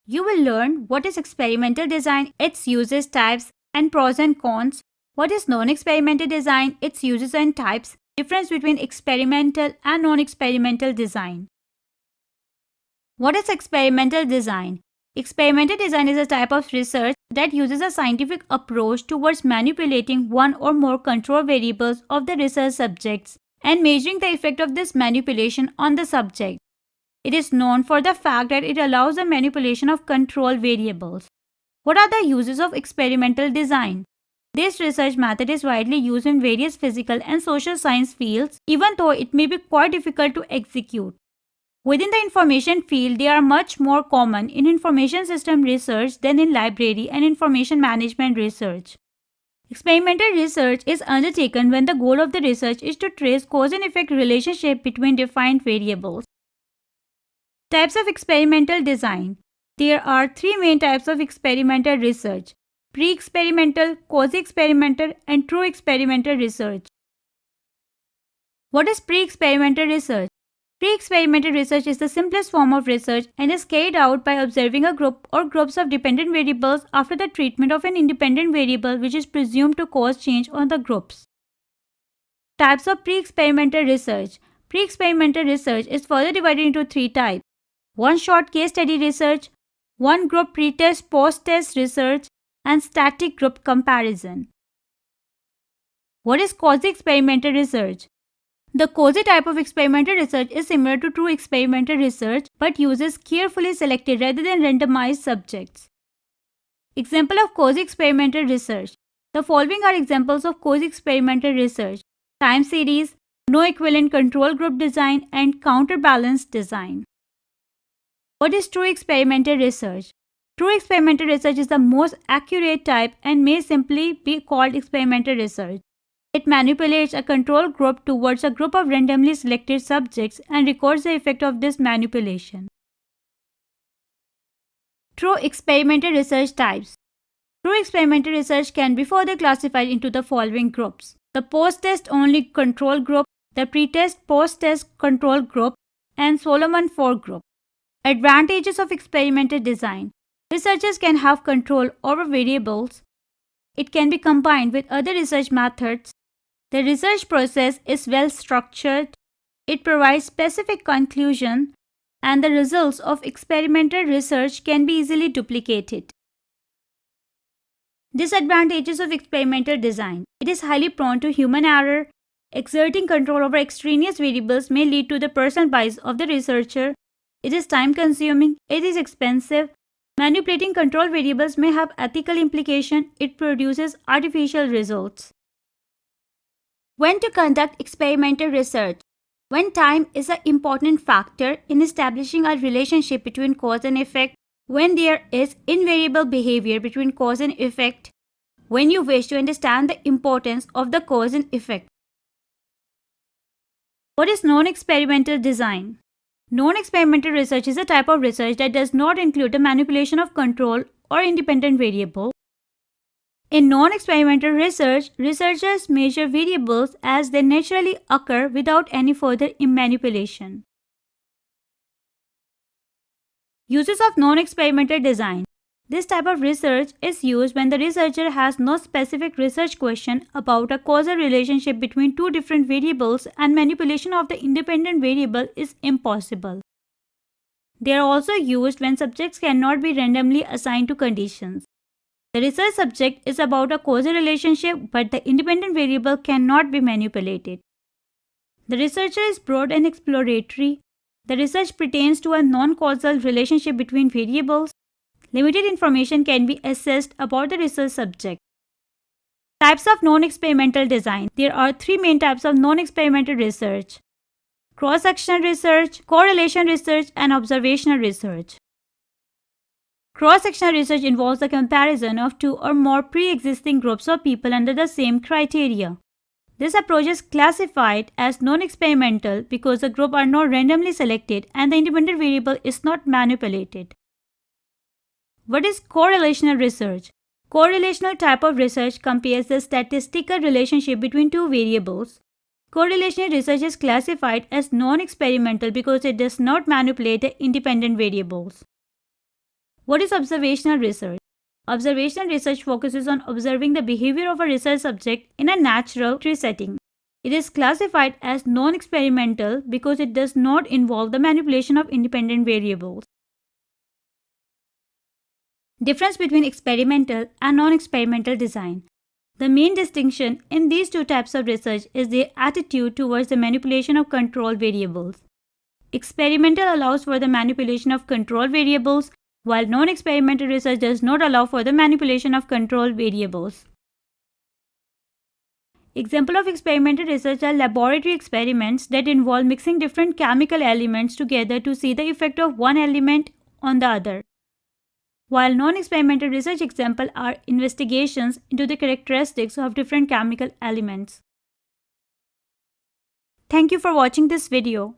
You will learn what is experimental design, its uses, types, and pros and cons, what is non-experimental design, its uses and types, difference between experimental and non-experimental design. What is experimental design? Experimental design is a type of research that uses a scientific approach towards manipulating one or more control variables of the research subjects and measuring the effect of this manipulation on the subject. It is known for the fact that it allows the manipulation of control variables. What are the uses of experimental design? This research method is widely used in various physical and social science fields, even though it may be quite difficult to execute. Within the information field, they are much more common in information system research than in library and information management research. Experimental research is undertaken when the goal of the research is to trace cause and effect relationship between defined variables. Types of experimental design. There are three main types of experimental research: pre-experimental, quasi-experimental, and true experimental research. What is pre-experimental research? Pre-experimental research is the simplest form of research and is carried out by observing a group or groups of dependent variables after the treatment of an independent variable which is presumed to cause change on the groups. Types of pre-experimental research. Pre-experimental research is further divided into three types: one-shot case study research, one-group pre-test post-test research, and static group comparison. What is quasi-experimental research? The quasi type of experimental research is similar to true experimental research but uses carefully selected rather than randomized subjects. Example of quasi-experimental research. The following are examples of quasi-experimental research: time series, no equivalent control group design, and counterbalance design. What is true experimental research? True experimental research is the most accurate type and may simply be called experimental research. It manipulates a control group towards a group of randomly selected subjects and records the effect of this manipulation. True experimental research types. True experimental research can be further classified into the following groups: the post-test only control group, the pre-test post-test control group, and Solomon 4 group. Advantages of experimental design. Researchers can have control over variables. It can be combined with other research methods. The research process is well structured. It provides specific conclusion, and the results of experimental research can be easily duplicated. Disadvantages of experimental design. It is highly prone to human error. Exerting control over extraneous variables may lead to the personal bias of the researcher. It is time consuming. It is expensive. Manipulating control variables may have ethical implications. It produces artificial results. When to conduct experimental research? When time is an important factor in establishing a relationship between cause and effect, when there is invariable behavior between cause and effect, when you wish to understand the importance of the cause and effect. What is non-experimental design? Non-experimental research is a type of research that does not include the manipulation of control or independent variable. In non-experimental research, researchers measure variables as they naturally occur without any further manipulation. Uses of non-experimental design. This type of research is used when the researcher has no specific research question about a causal relationship between two different variables and manipulation of the independent variable is impossible. They are also used when subjects cannot be randomly assigned to conditions. The research subject is about a causal relationship, but the independent variable cannot be manipulated. The researcher is broad and exploratory. The research pertains to a non-causal relationship between variables. Limited information can be assessed about the research subject. Types of non-experimental design. There are three main types of non-experimental research: cross-sectional research, correlation research, and observational research. Cross-sectional research involves the comparison of two or more pre-existing groups of people under the same criteria. This approach is classified as non-experimental because the groups are not randomly selected and the independent variable is not manipulated. What is correlational research? Correlational type of research compares the statistical relationship between two variables. Correlational research is classified as non-experimental because it does not manipulate the independent variables. What is observational research? Observational research focuses on observing the behavior of a research subject in a natural setting. It is classified as non-experimental because it does not involve the manipulation of independent variables. Difference between experimental and non-experimental design. The main distinction in these two types of research is their attitude towards the manipulation of control variables. Experimental allows for the manipulation of control variables, while non-experimental research does not allow for the manipulation of control variables. Examples of experimental research are laboratory experiments that involve mixing different chemical elements together to see the effect of one element on the other. While non-experimental research examples are investigations into the characteristics of different chemical elements. Thank you for watching this video.